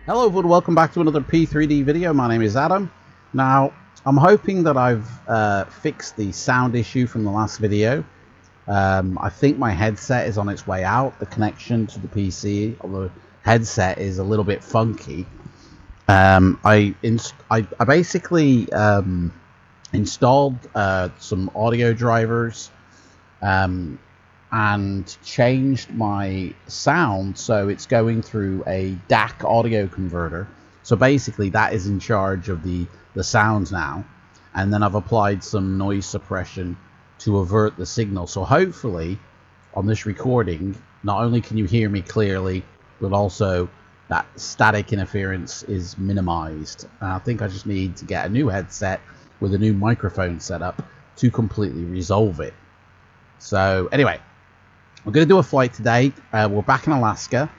Hello everyone, welcome back to another P3D video. My name is Adam. Now, I'm hoping that I've fixed the sound issue from the last video. I think my headset is on its way out. The connection to the PC of the headset is a little bit funky. I basically installed some audio drivers and changed my sound so it's going through a DAC audio converter. So basically that is in charge of the sounds now, and then I've applied some noise suppression to avert the signal. So hopefully on this recording, not only can you hear me clearly, but also that static interference is minimized. And I think I just need to get a new headset with a new microphone setup to completely resolve it. So anyway, we're going to do a flight today. We're back in Alaska.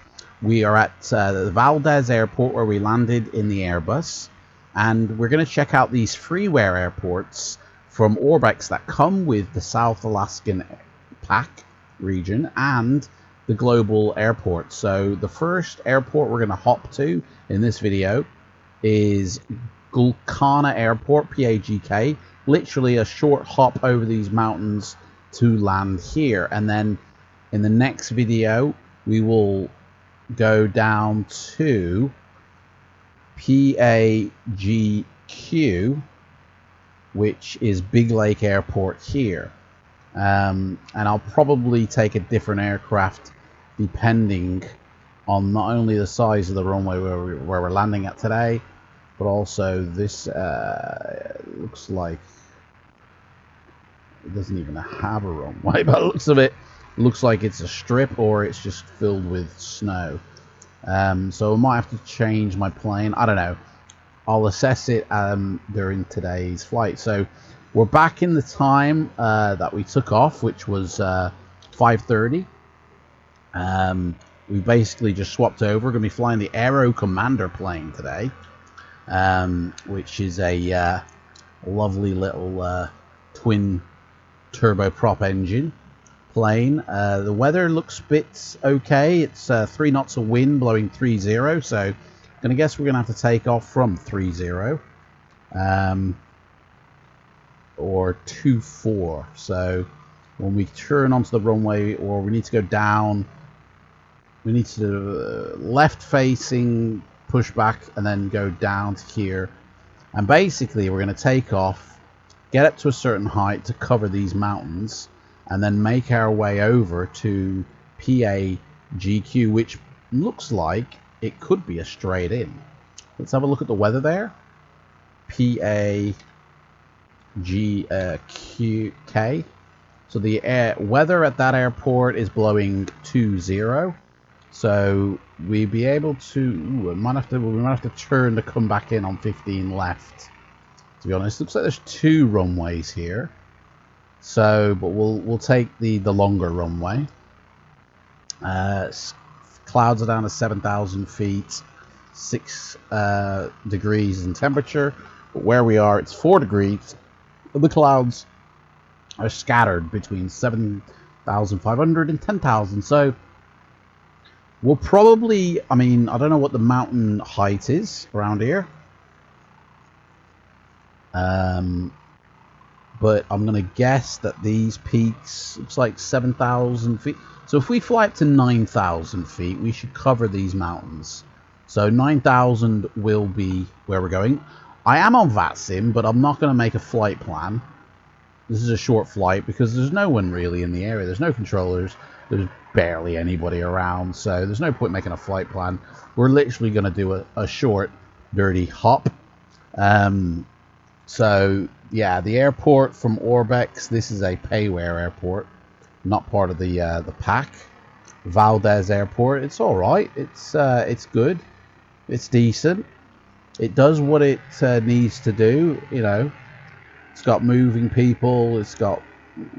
We are at the Pavd airport where we landed in the Airbus. And we're going to check out these freeware airports from Orbx that come with the South Alaskan Pagk region and the global airport. So the first airport we're going to hop to in this video is Gulkana Airport, Pagk. Literally a short hop over these mountains to land here, and then in the next video we will go down to Pagk, which is Big Lake Airport here, and I'll probably take a different aircraft depending on not only the size of the runway where we're landing at today, but also this looks like it doesn't even have a runway, but it looks of it looks like it's a strip or it's just filled with snow. So I might have to change my plane. I don't know. I'll assess it during today's flight. So we're back in the time that we took off, which was 5:30. We basically just swapped over. We're going to be flying the Aero Commander plane today, which is a lovely little twin turboprop engine plane. The weather looks a bit okay. It's 3 knots of wind blowing 30, so I'm gonna guess we're gonna have to take off from 30 or 24. So when we turn onto the runway, or we need to go down, we need to left facing, push back, and then go down to here, and basically we're going to take off, get up to a certain height to cover these mountains, and then make our way over to Pagk, which looks like it could be a straight in. Let's have a look at the weather there. Pagk. So the weather at that airport is blowing 20. So we'll be able to. We might have to turn to come back in on 15 left. To be honest, looks like there's 2 runways here. So, but we'll take the longer runway. Clouds are down to 7,000 feet, 6 degrees in temperature. But where we are, it's 4 degrees. The clouds are scattered between 7,500 and 10,000. So we'll probably, I mean, I don't know what the mountain height is around here. But I'm going to guess that these peaks, looks like 7,000 feet. So if we fly up to 9,000 feet, we should cover these mountains. So 9,000 will be where we're going. I am on FLIGHTSIM, but I'm not going to make a flight plan. This is a short flight because there's no one really in the area. There's no controllers. There's barely anybody around. So there's no point making a flight plan. We're literally going to do a short, dirty hop. So yeah, the airport from Orbx, this is a payware airport, not part of the Pagk. Pavd airport, it's all right. It's good. It's decent. It does what it needs to do. You know, it's got moving people. It's got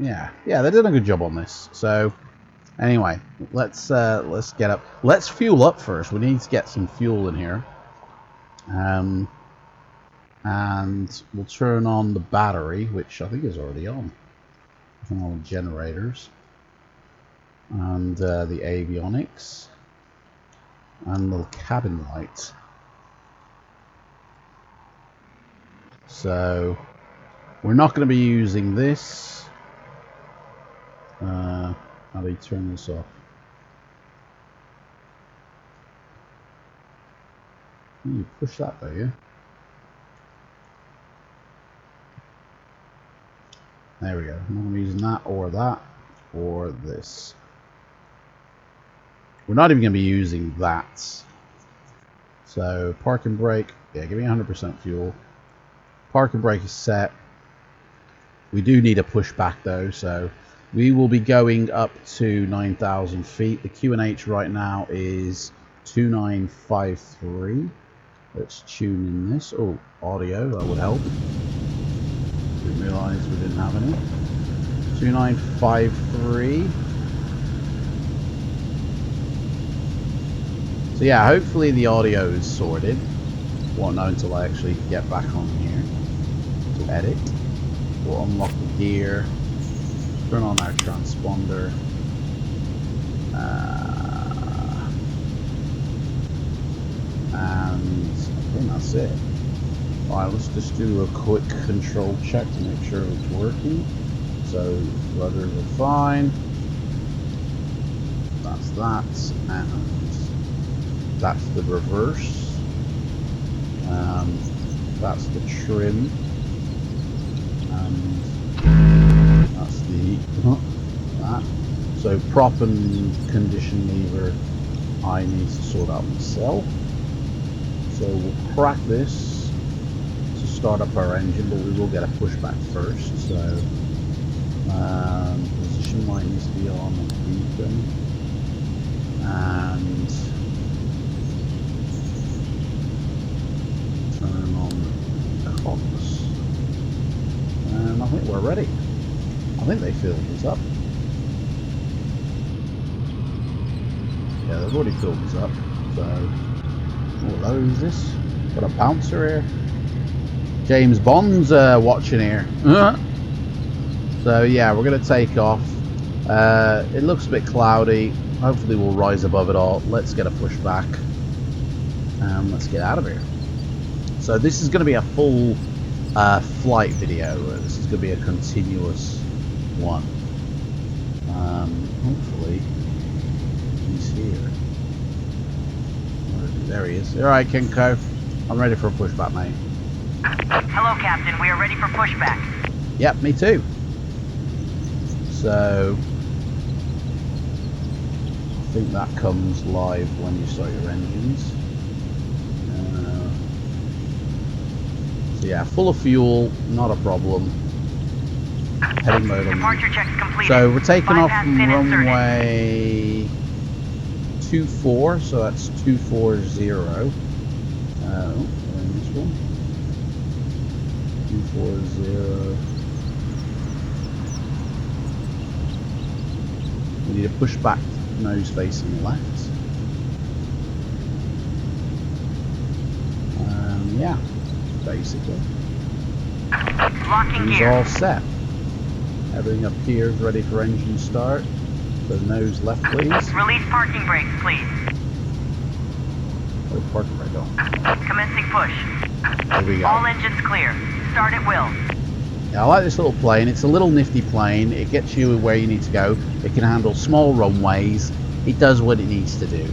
yeah. They did a good job on this. So anyway, let's get up. Let's fuel up first. We need to get some fuel in here. And we'll turn on the battery, which I think is already on. Turn on the generators. And the avionics. And the cabin light. So we're not going to be using this. How do you turn this off? You push that though, yeah? There we go. I'm not going to be using that or this. We're not even going to be using that. So park and brake. Yeah, give me 100% fuel. Park and brake is set. We do need a pushback though, so we will be going up to 9,000 feet. The QNH right now is 2953. Let's tune in this. Oh, audio, that would help. Didn't realize we didn't have any. 2953. So yeah, hopefully the audio is sorted. Won't know until I actually get back on here to edit. We'll unlock the gear, turn on our transponder, and I think that's it. Alright, let's just do a quick control check to make sure it's working. So rudders are fine. That's that, and that's the reverse. That's the trim. And that's the that. So prop and condition lever I need to sort out myself. So we'll crack this to start up our engine, but we will get a pushback first. So position light needs to be on the beacon, and turn on the cogs. And I think we're ready. I think they filled this up. Yeah, they've already filled this up. So, oh, who's this? Got a bouncer here. James Bond's watching here. So yeah, we're gonna take off. It looks a bit cloudy. Hopefully we'll rise above it all. Let's get a pushback. Let's get out of here. So this is gonna be a full flight video. This is going to be a continuous one. Hopefully he's here. There he is. Alright, Kinko. I'm ready for a pushback, mate. Hello, Captain. We are ready for pushback. Yep, me too. So I think that comes live when you start your engines. Yeah, full of fuel, not a problem. Heading mode on. Departure checks completed. So we're taking off from runway 24, so that's 240. This one. 240. We need to push back, nose facing left. Yeah. Basically. Locking He's gear. all set. Everything up here is ready for engine start. So nose left, please. Release parking brakes, please. Oh, parking brake on. Commencing push. There we go. All engines clear. Start at will. Yeah, I like this little plane. It's a little nifty plane. It gets you where you need to go. It can handle small runways. It does what it needs to do.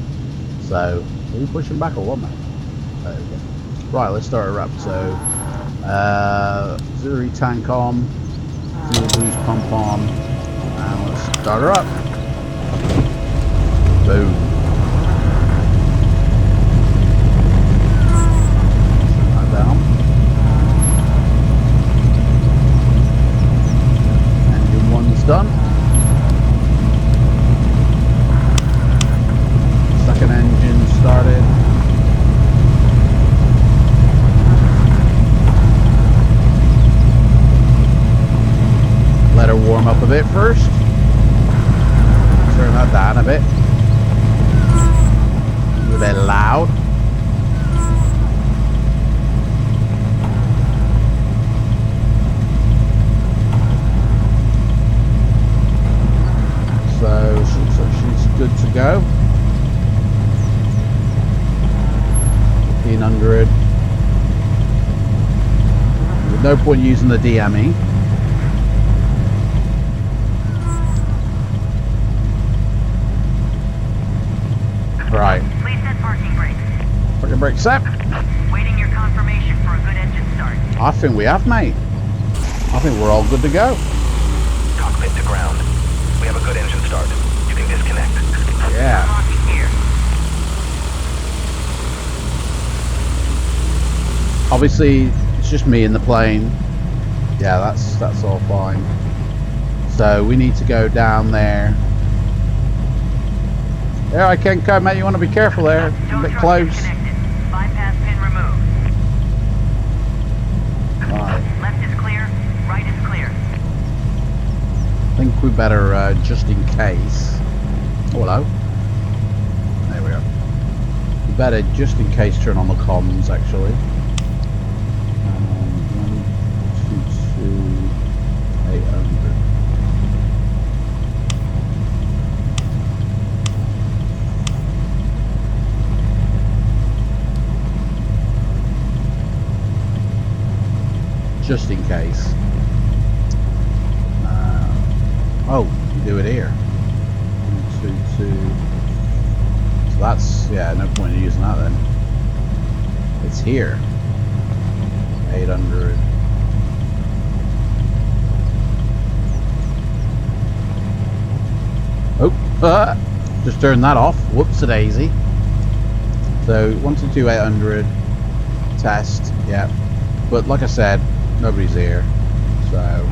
So, are we pushing back or what, mate? There we go. Right, let's start her up. So, auxiliary tank on, fuel boost pump on, and let's start her up. Boom. Set that down. Engine 1's done. Second engine started. Let her warm up a bit first. Turn that down a bit. A bit loud. no point using the DME. Right. Please set parking brakes. Parking brake set. Waiting your confirmation for a good engine start. I think we have, mate. I think we're all good to go. Cockpit to ground. We have a good engine start. You can disconnect. Yeah. Unlocking gear. Obviously, it's just me in the plane. Yeah, that's all fine. So we need to go down there. Yeah, I can come, mate. You want to be careful there. A bit close. Disconnected. Bypass pin removed. Right. Left is clear. Right is clear. I think we better, just in case. Oh, hello. There we go. We better, just in case, turn on the comms, actually. 122,800. Just in case. Oh, you do it here. 122. So that's, yeah, no point in using that then. It's here. 800. Oh, just turned that off. Whoops a daisy. So 122,800. Test, yeah. But like I said, nobody's here. So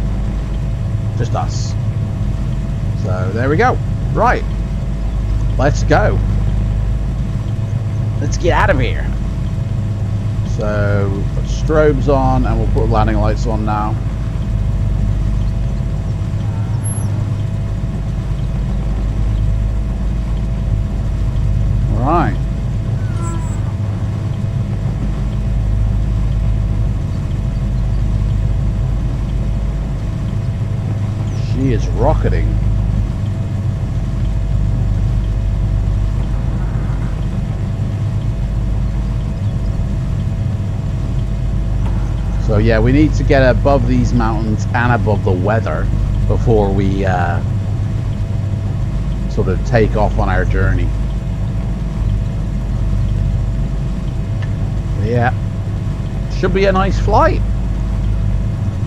just us. So there we go. Right. Let's go. Let's get out of here. So put strobes on and we'll put landing lights on now. Alright. She is rocketing. So yeah, we need to get above these mountains and above the weather before we sort of take off on our journey. Yeah, should be a nice flight.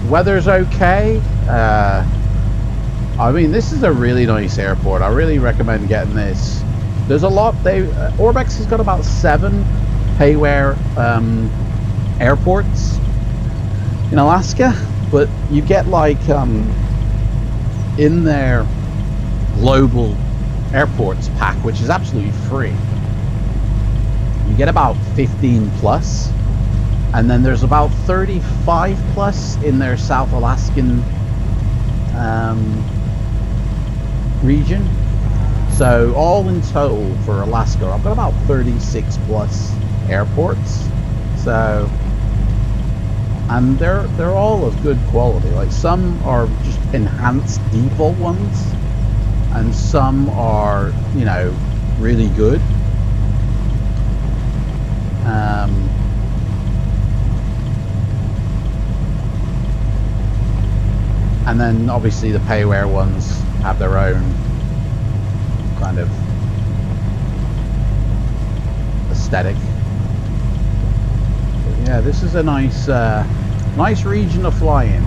Weather's okay. I mean, this is a really nice airport. I really recommend getting this. There's a lot. Orbx has got about 7 payware airports in Alaska, but you get like in their global airports pack, which is absolutely free, you get about 15 plus, and then there's about 35 plus in their South Alaskan region. So all in total for Alaska, I've got about 36 plus airports. So, and they're all of good quality. Like some are just enhanced default ones, and some are, you know, really good. And then obviously the payware ones have their own kind of aesthetic. But yeah, this is a nice nice region to fly in.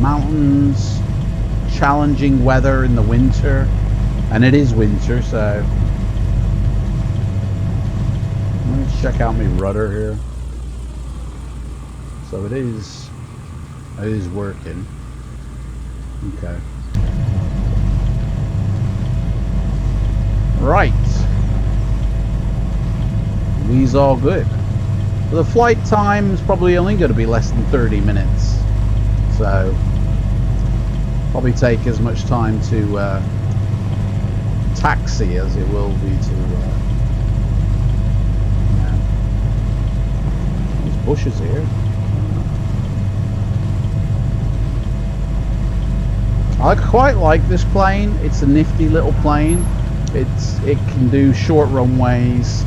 Mountains, challenging weather in the winter, and it is winter, so let's check out my rudder here. So it is working. Okay. Right. These all good. So the flight time is probably only going to be less than 30 minutes. So probably take as much time to taxi as it will be to there's bushes here. I quite like this plane. It's a nifty little plane. It can do short runways.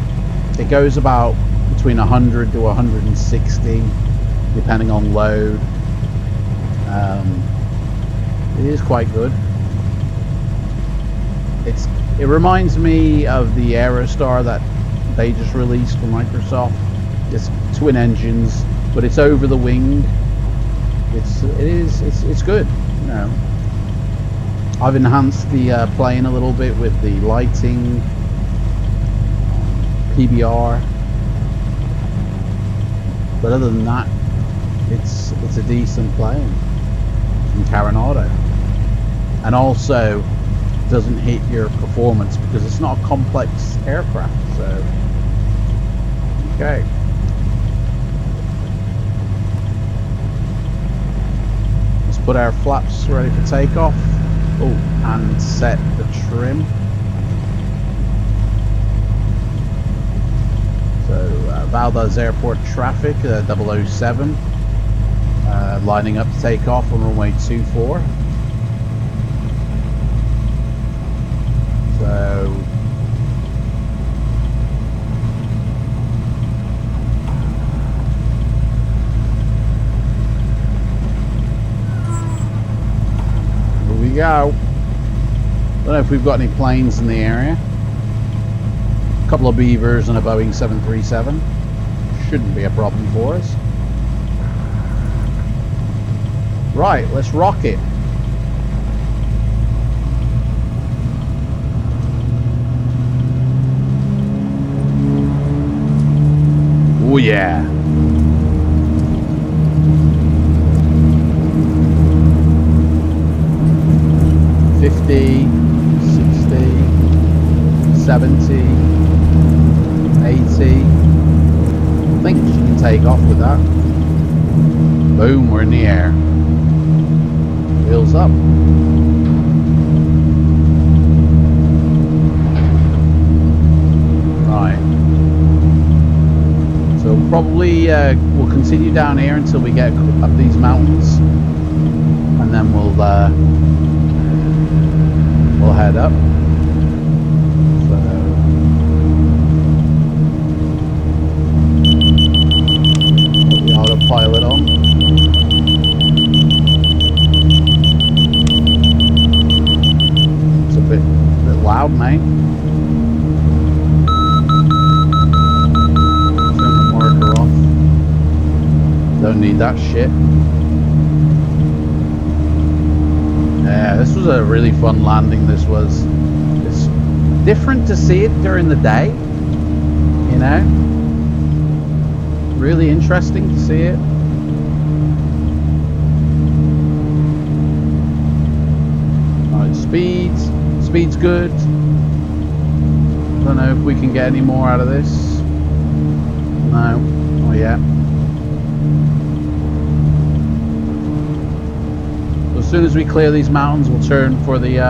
It goes about between 100 to 160. depending on load. It is quite good. It reminds me of the Aerostar that they just released from Microsoft. It's twin engines, but it's over the wing. It's good. You know, I've enhanced the plane a little bit with the lighting, PBR. But other than that, it's a decent plane from Carenado, and also doesn't hit your performance because it's not a complex aircraft. So okay, let's put our flaps ready for takeoff. Oh, and set the trim. So Valdez Airport traffic, 007, lining up to take off on runway 24. So here we go. Don't know if we've got any planes in the area. A couple of Beavers and a Boeing 737. Shouldn't be a problem for us. Right, let's rock it. Oh yeah. $50, $60, $70, $80. I think she can take off with that. Boom, we're in the air. Wheels up. Right. So probably we'll continue down here until we get up these mountains, and then we'll head up. So put the autopilot on. It's a bit loud, mate. Turn the marker off. Don't need that shit. Yeah, this was a really fun landing. This was. It's different to see it during the day, you know. Really interesting to see it. Alright, speed's good. Don't know if we can get any more out of this. No, not yet. As soon as we clear these mountains, we'll turn for the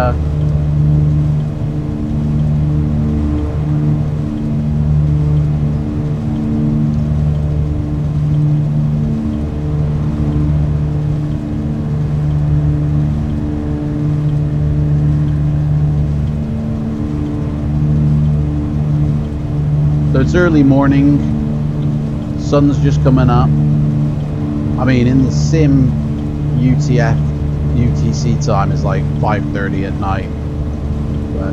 so it's early morning, sun's just coming up. I mean, in the sim UTC time is like 5:30 at night, but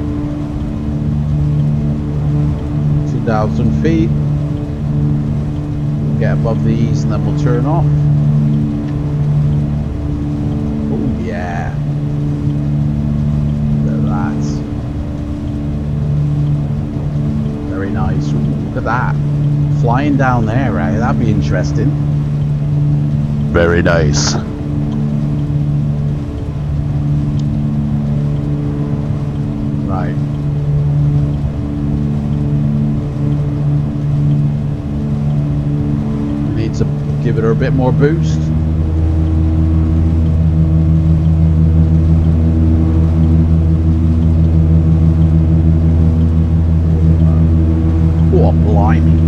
2,000 feet, we'll get above these and then we'll turn off. Oh yeah, look at that, very nice. Ooh, look at that, flying down there, right? That'd be interesting. Very nice. Right. We need to give it a bit more boost. Oh, blimey.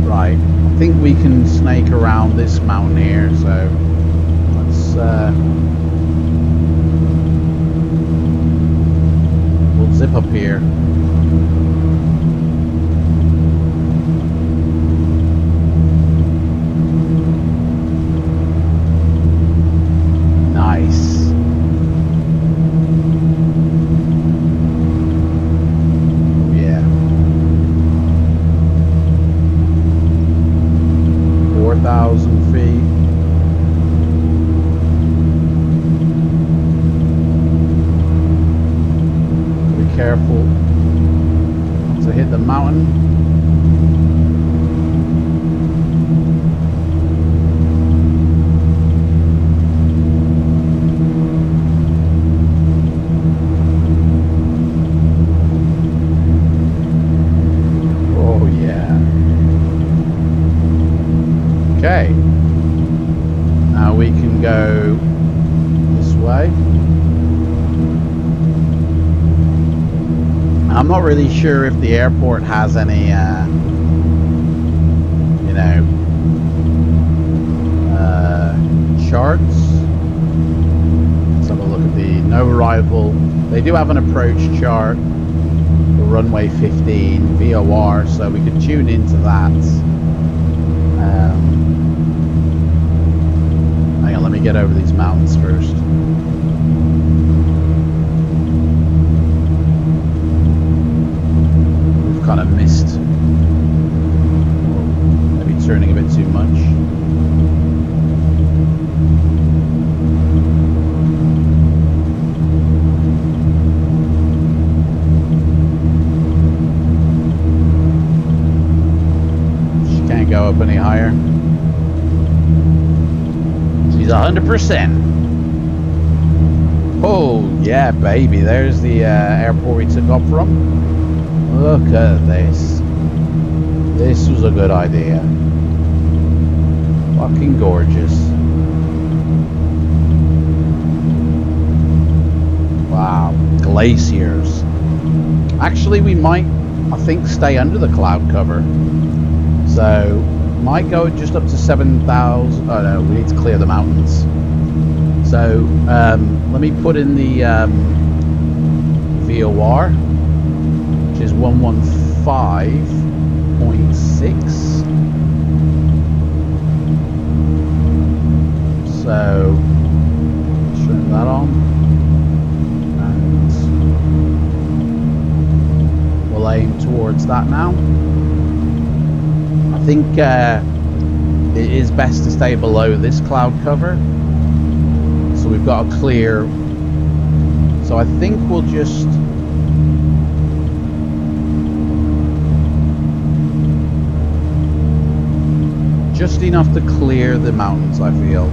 Right. I think we can snake around this mountain here, so let's we'll zip up here. we can go this way. I'm not really sure if the airport has any, you know, charts. Let's have a look at the no arrival. They do have an approach chart for runway 15 VOR, so we could tune into that. Hang on, let me get over these mountains first. We've kind of missed. Maybe turning a bit too much. Go up any higher. She's 100%. Oh yeah, baby, there's the airport we took off from. Look at this. This was a good idea. Fucking gorgeous. Wow, glaciers. Actually, we might, I think, stay under the cloud cover. So, might go just up to 7,000. Oh no, we need to clear the mountains. So, let me put in the VOR, which is 115.6. So, turn that on. And we'll aim towards that now. I think it is best to stay below this cloud cover, so we've got a clear. So I think we'll just enough to clear the mountains, I feel.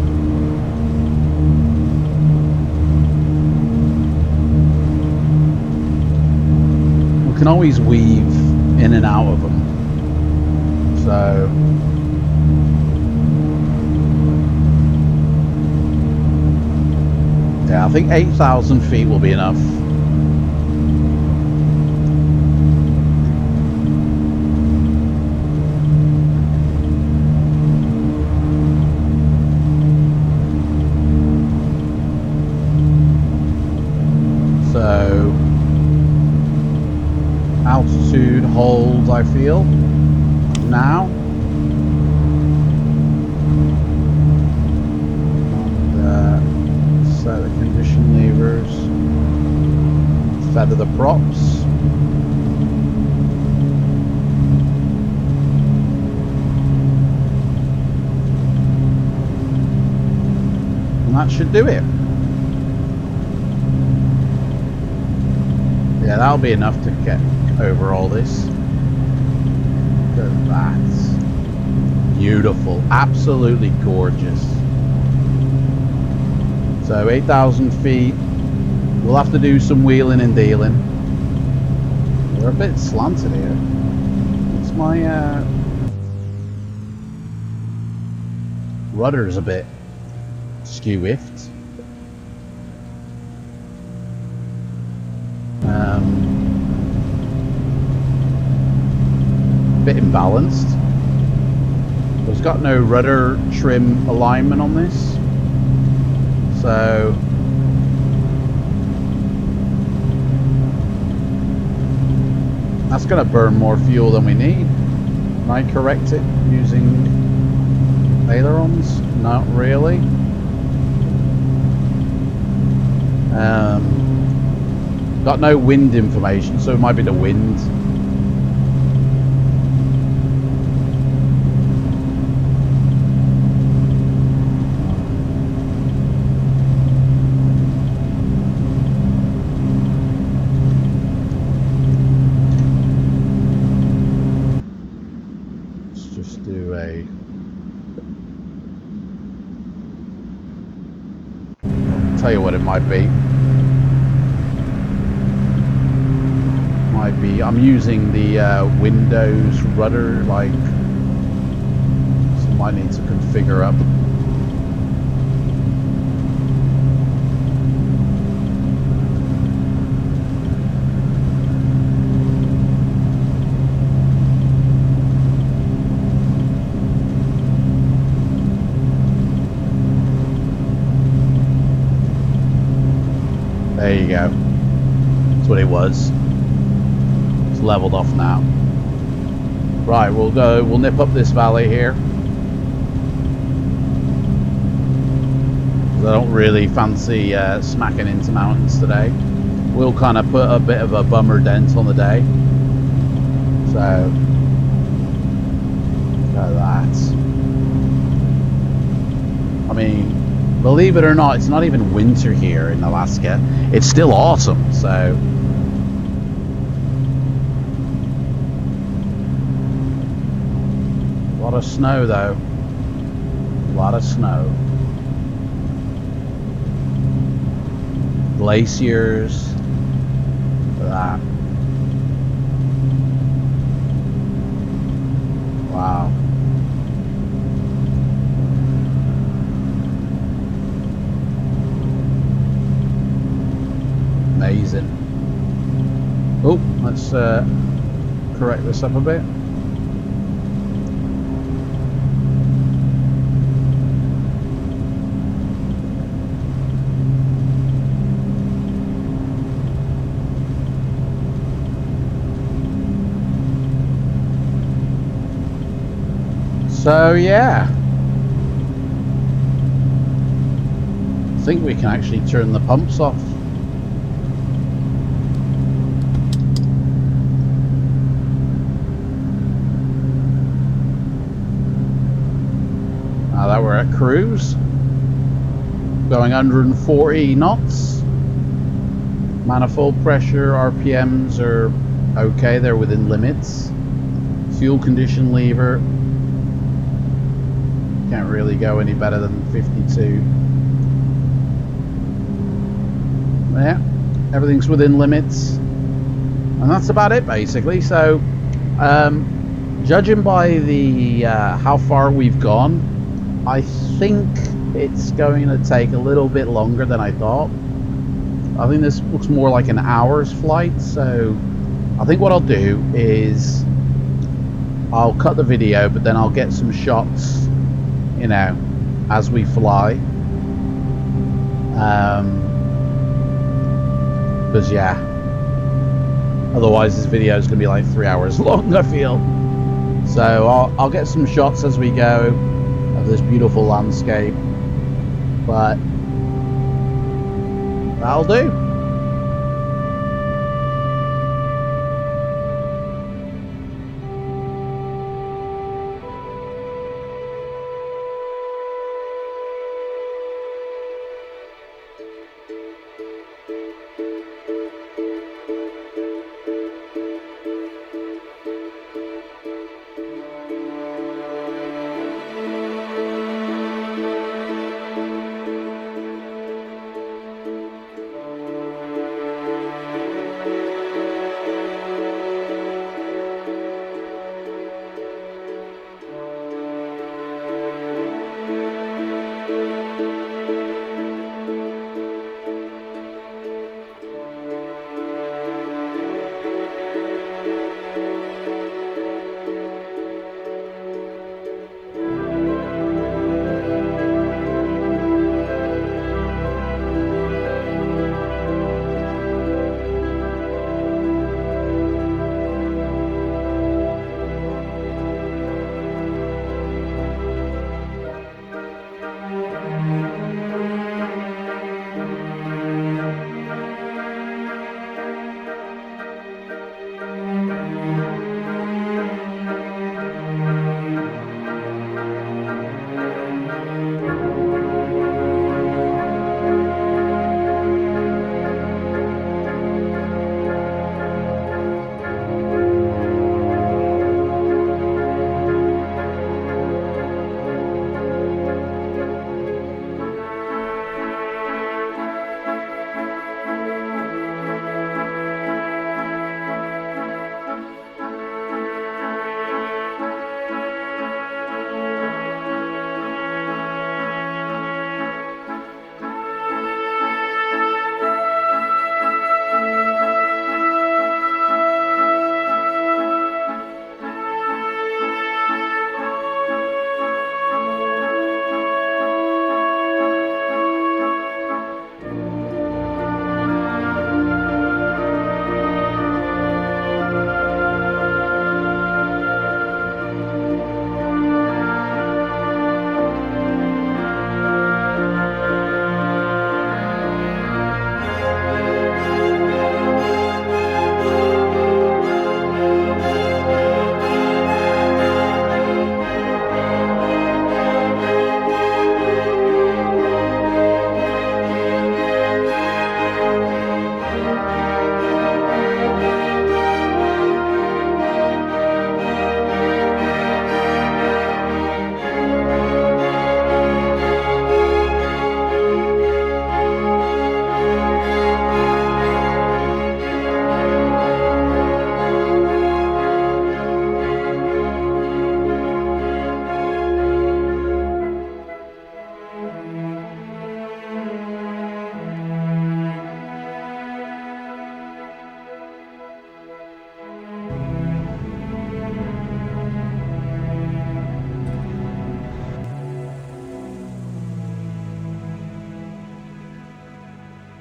We can always weave in and out of them. So yeah, I think 8,000 feet will be enough. So altitude holds, I feel. Now, and set the condition levers, feather the props. And that should do it. Yeah, that'll be enough to get over all this. Look at that. Beautiful. Absolutely gorgeous. So 8,000 feet. We'll have to do some wheeling and dealing. We're a bit slanted here. It's my rudder's a bit skew-whiffed. Bit imbalanced. It's got no rudder trim alignment on this, so that's going to burn more fuel than we need. Can I correct it using ailerons? Not really. Got no wind information, so it might be the wind. Tell you what it might be. I'm using the Windows rudder, like, so I might need to configure up. There you go. That's what it was. It's leveled off now. Right, we'll nip up this valley here. I don't really fancy smacking into mountains today. We'll kind of put a bit of a bummer dent on the day. So, look at that. I mean, believe it or not, it's not even winter here in Alaska. It's still autumn, so. A lot of snow though. A lot of snow. Glaciers. Look at that. Wow. Amazing. Oh, let's correct this up a bit. So yeah, I think we can actually turn the pumps off. Now that we're at cruise, going 140 knots. Manifold pressure, RPMs are okay, they're within limits. Fuel condition lever. Can't really go any better than 52. Yeah, everything's within limits, and that's about it basically. So, judging by the how far we've gone, I think it's going to take a little bit longer than I thought. I think this looks more like an hour's flight. So, I think what I'll do is I'll cut the video, but then I'll get some shots, you know, as we fly. Because yeah, otherwise this video is going to be like 3 hours long, I feel. So I'll get some shots as we go of this beautiful landscape, but that'll do.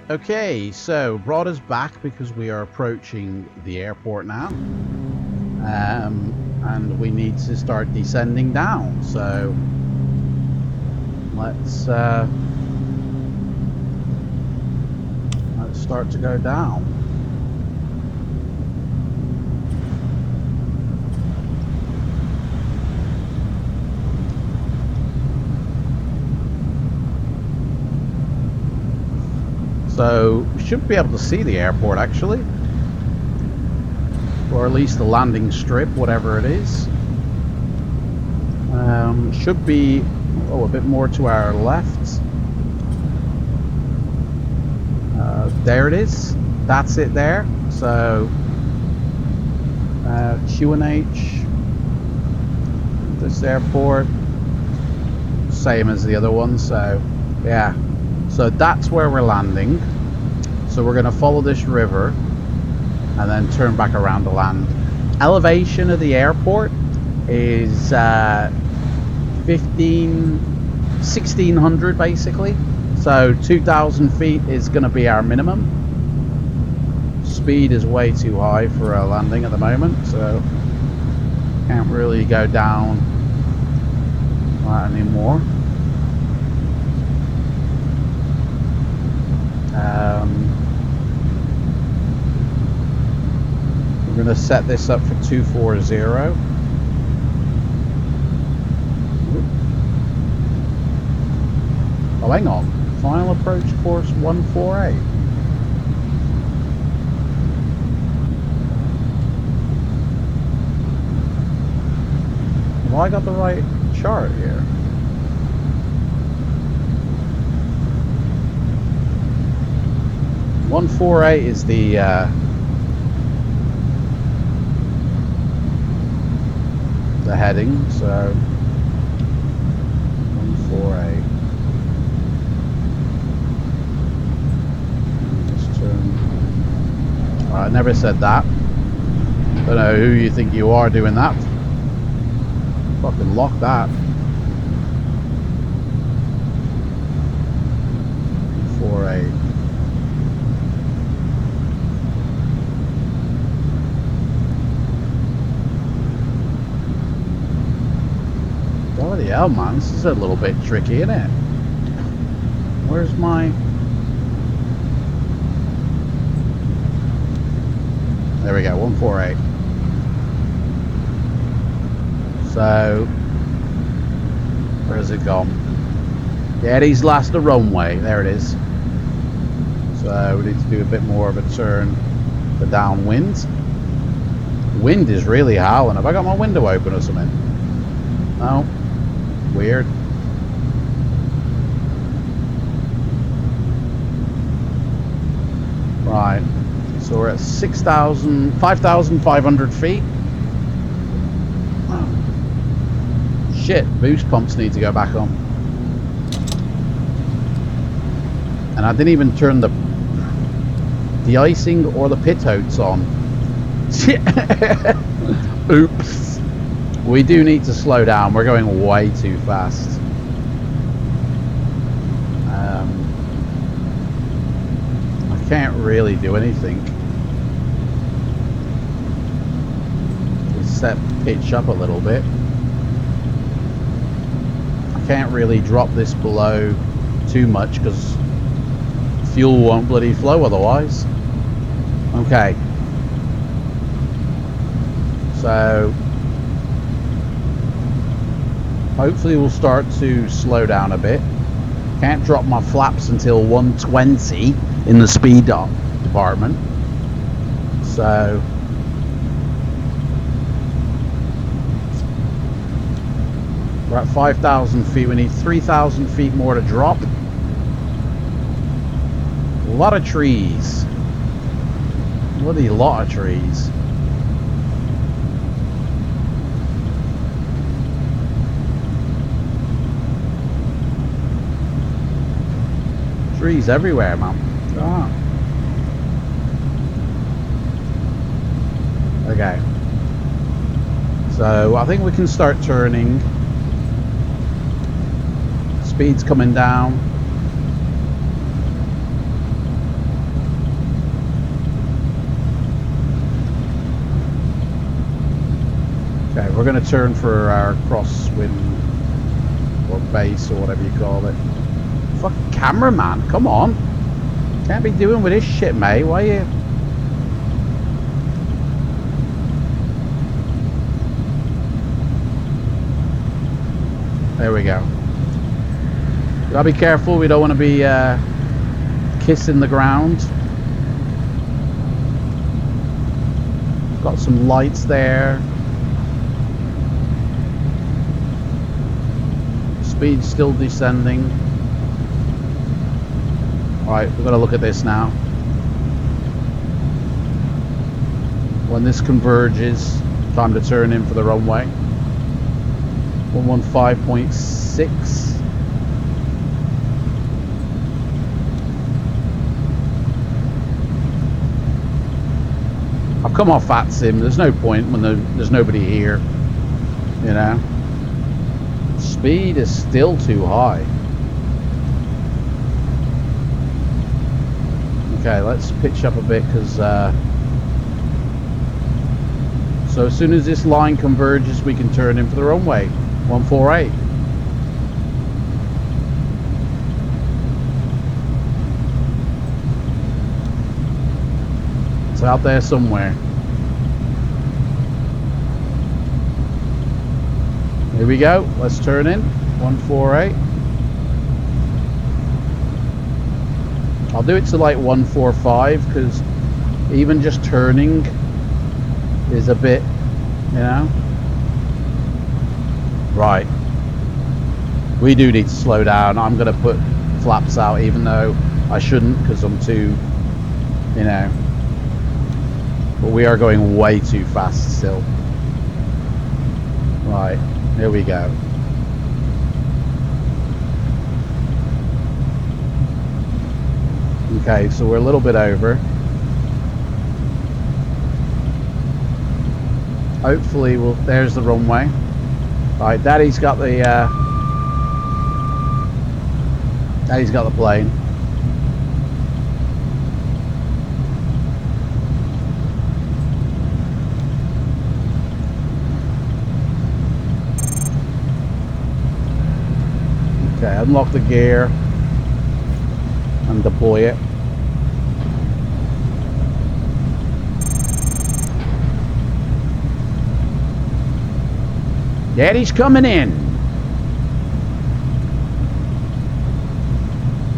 Okay, so brought us back because we are approaching the airport now. And we need to start descending down. So let's start to go down. So we should be able to see the airport actually, or at least the landing strip, whatever it is. Should be a bit more to our left. There it is. That's it there. So QNH, this airport, same as the other one. So yeah. So that's where we're landing. So we're going to follow this river and then turn back around to land. Elevation of the airport is 1600 basically. So 2,000 feet is going to be our minimum. Speed is way too high for a landing at the moment, so can't really go down that anymore. We're going to set this up for 240. Oh, hang on. Final approach course 148. Have I got the right chart here? .148 is the heading, so 148. Just turn. I never said that. Don't know who you think you are doing that. Fucking lock that. 148. Bloody hell, man, this is a little bit tricky, isn't it? Where's my... There we go, 148. So, where's it gone? Yeah, these last the runway. There it is. So we need to do a bit more of a turn for downwind. Wind is really howling. Have I got my window open or something? No. Weird. Right. So we're at 5,500 feet. Shit, boost pumps need to go back on. And I didn't even turn the de-icing or the pitotes on. Oops. We do need to slow down. We're going way too fast. I can't really do anything. Just set pitch up a little bit. I can't really drop this below too much because fuel won't bloody flow otherwise. Okay. So hopefully we'll start to slow down a bit. Can't drop my flaps until 120 in the speed department. So we're at 5,000 feet. We need 3,000 feet more to drop. A lot of trees. Bloody lot of trees. Trees everywhere, man. Ah. Okay. So I think we can start turning. Speed's coming down. Okay, we're going to turn for our crosswind or base or whatever you call it. Fuck cameraman, come on. Can't be doing with this shit, mate. Why are you... There we go. Gotta be careful, we don't want to be kissing the ground. Got some lights there. Speed still descending. Alright, we're gonna look at this now. When this converges, time to turn in for the runway. 115.6. I've come off FLIGHTSIM. There's no point when there's nobody here, you know. Speed is still too high. Okay, let's pitch up a bit because so as soon as this line converges, we can turn in for the runway. 148. It's out there somewhere. Here we go. Let's turn in. 148. I'll do it to like 145 because even just turning is a bit, you know. Right. We do need to slow down. I'm going to put flaps out even though I shouldn't because I'm too, you know. But we are going way too fast still. Right. Here we go. Okay, so we're a little bit over. Hopefully we'll... There's the runway. Right, Daddy's got the plane. Okay, unlock the gear and deploy it. Daddy's coming in.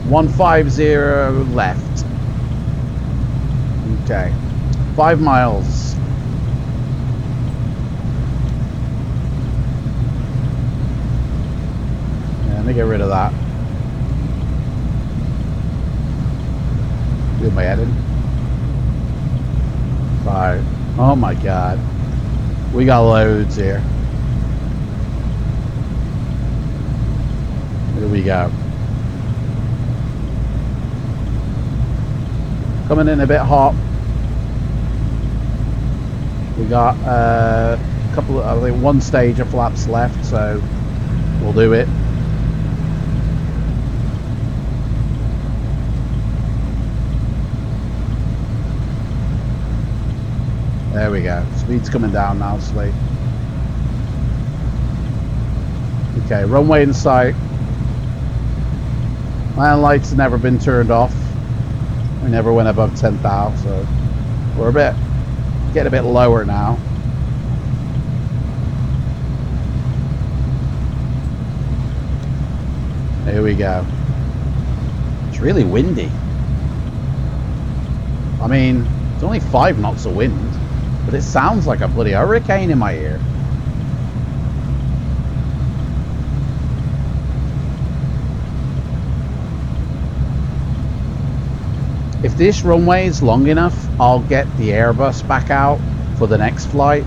150 left. Okay. 5 miles. Yeah, let me get rid of that. Do my heading. 5. Oh my god. We got loads here. Here we go. Coming in a bit hot. We got a couple of, I think one stage of flaps left, so we'll do it. There we go. Speed's coming down now, slowly. Okay, runway in sight. Land lights have never been turned off. We never went above 10,000, so we're getting a bit lower now. Here we go. It's really windy. I mean, it's only 5 knots of wind, but it sounds like a bloody hurricane in my ear. If this runway is long enough, I'll get the Airbus back out for the next flight,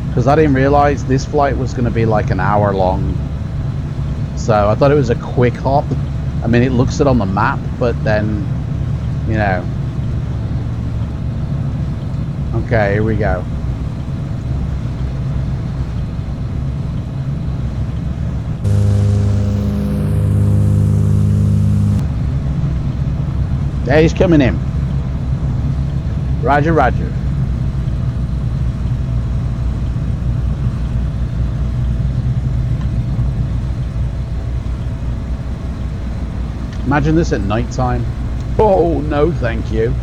because I didn't realize this flight was going to be like an hour long. So I thought it was a quick hop. I mean, it looks it on the map, but then, you know. Okay, here we go. Yeah, he's coming in. Roger, roger. Imagine this at night time. Oh, no thank you.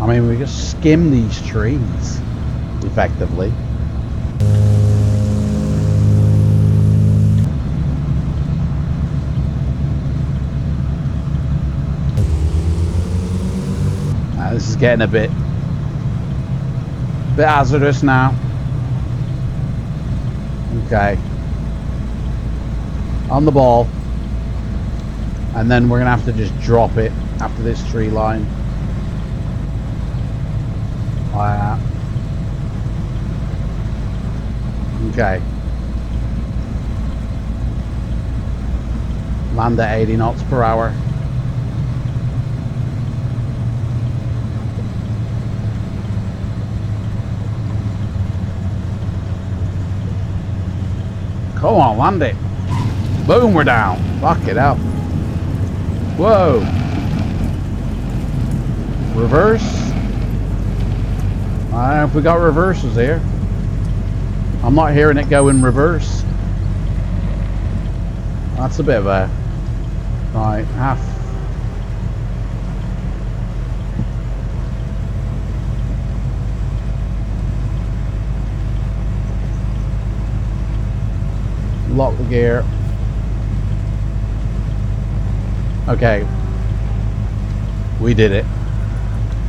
I mean, we just skim these trees, effectively. This is getting a bit hazardous now. Okay. On the ball. And then we're going to have to just drop it after this tree line. Okay. Land at 80 knots per hour. Come on, land it. Boom, we're down. Fuck it up. Whoa. Reverse. I don't know if we got reverses here. I'm not hearing it go in reverse. That's a bit of a... Right, half. Lock the gear. Okay. We did it.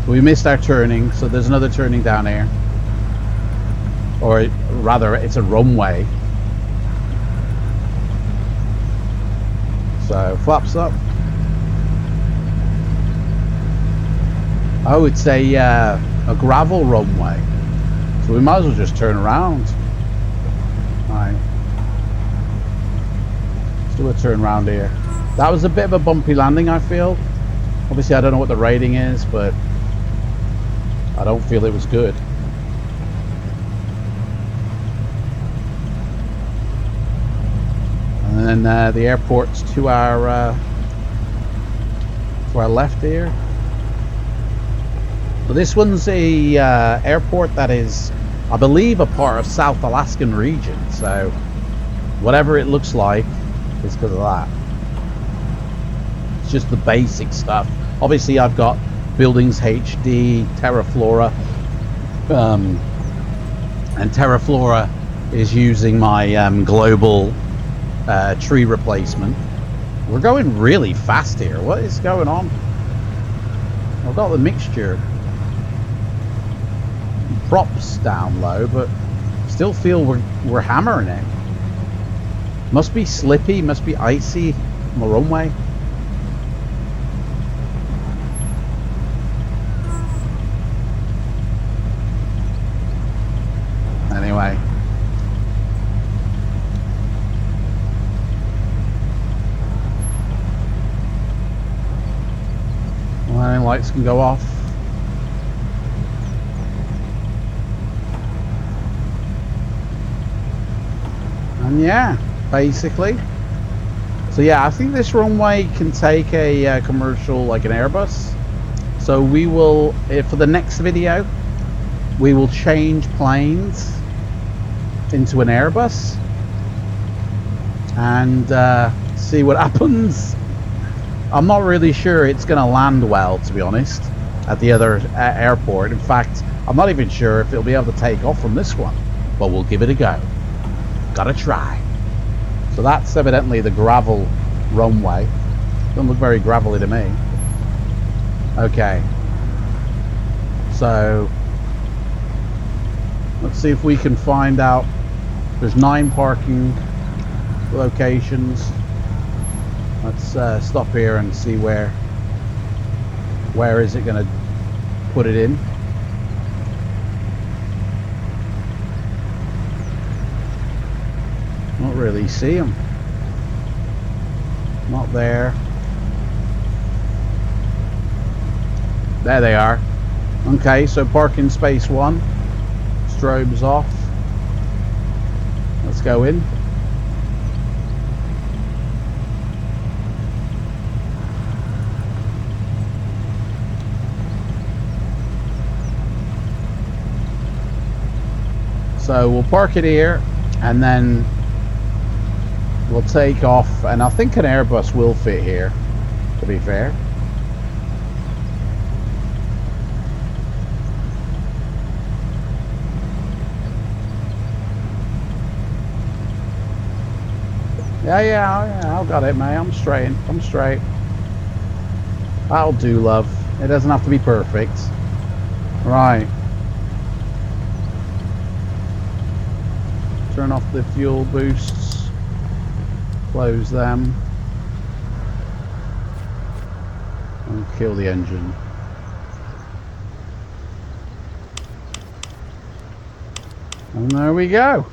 We missed our turning, so there's another turning down here. Or rather, it's a runway. So, flaps up. Oh, it's a gravel runway. So we might as well just turn around. Alright. Let's do a turn around here. That was a bit of a bumpy landing, I feel. Obviously, I don't know what the rating is, but I don't feel it was good. And then the airport's to our left here. So this one's a airport that is, I believe, a part of South Alaskan region. So whatever it looks like is because of that. It's just the basic stuff. Obviously, I've got Buildings HD, Terraflora, and Terraflora is using my global tree replacement. We're going really fast here. What is going on? I've got the mixture props down low, but still feel we're hammering it. Must be slippy, must be icy on the runway. Anyway. Warning lights can go off. And yeah, basically. So yeah, I think this runway can take a commercial, like an Airbus. So we will, for the next video, we will change planes into an Airbus and see what happens. I'm not really sure it's going to land well, to be honest, at the other airport. In fact, I'm not even sure if it'll be able to take off from this one, but we'll give it a go. Gotta try. So that's evidently the gravel runway. Doesn't look very gravelly to me. Okay. So let's see if we can find out. There's 9 parking locations. Let's stop here and see where is it going to put it in. Not really see them. Not there. There they are. Okay, so parking space 1. Strobes off. Let's go in. So we'll park it here, and then we'll take off, and I think an Airbus will fit here, to be fair. Yeah, I've got it, mate. I'm straight. I'm straight. That'll do, love. It doesn't have to be perfect. Right. Turn off the fuel boosts. Close them. And kill the engine. And there we go.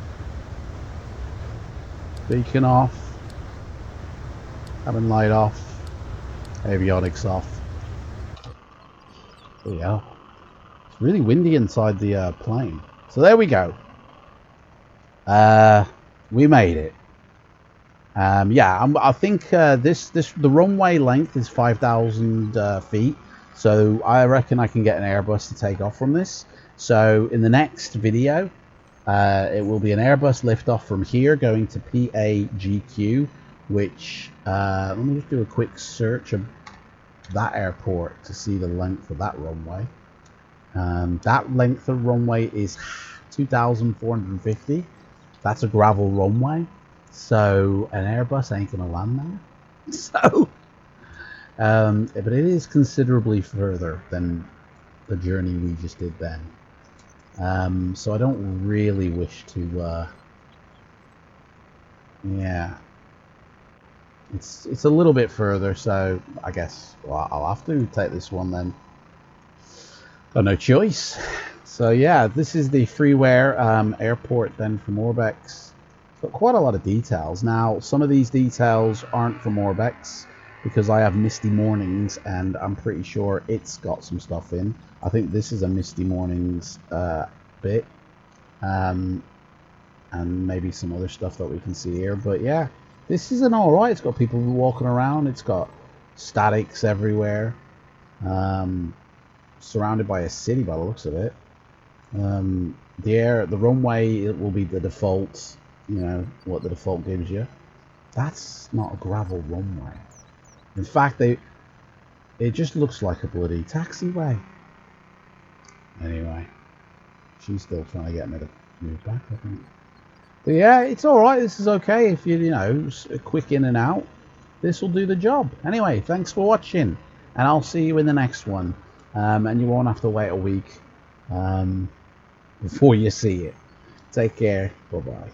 Beacon off. Cabin light off. Avionics off. There we go. It's really windy inside the plane. So there we go. We made it. Yeah, I think the runway length is 5,000 feet. So I reckon I can get an Airbus to take off from this. So in the next video, it will be an Airbus liftoff from here going to Pagk, which let me just do a quick search of that airport to see the length of that runway. That length of runway is 2,450. That's a gravel runway, so an Airbus ain't gonna land there. So, but it is considerably further than the journey we just did then. So I don't really wish to. Yeah, it's a little bit further, so I guess I'll have to take this one then. Got no choice. So yeah, this is the freeware airport then from Orbx. It's got quite a lot of details. Now, some of these details aren't from Orbx because I have Misty Mornings, and I'm pretty sure it's got some stuff in. I think this is a Misty Mornings bit, and maybe some other stuff that we can see here. But yeah, this is an alright. It's got people walking around. It's got statics everywhere. Surrounded by a city by the looks of it. The runway, it will be the default, you know, what the default gives you. That's not a gravel runway. In fact, it just looks like a bloody taxiway. Anyway, she's still trying to get me to move back, I think. But yeah, it's alright. This is okay if you know, a quick in and out. This will do the job. Anyway, thanks for watching, and I'll see you in the next one. And you won't have to wait a week before you see it. Take care. Bye-bye.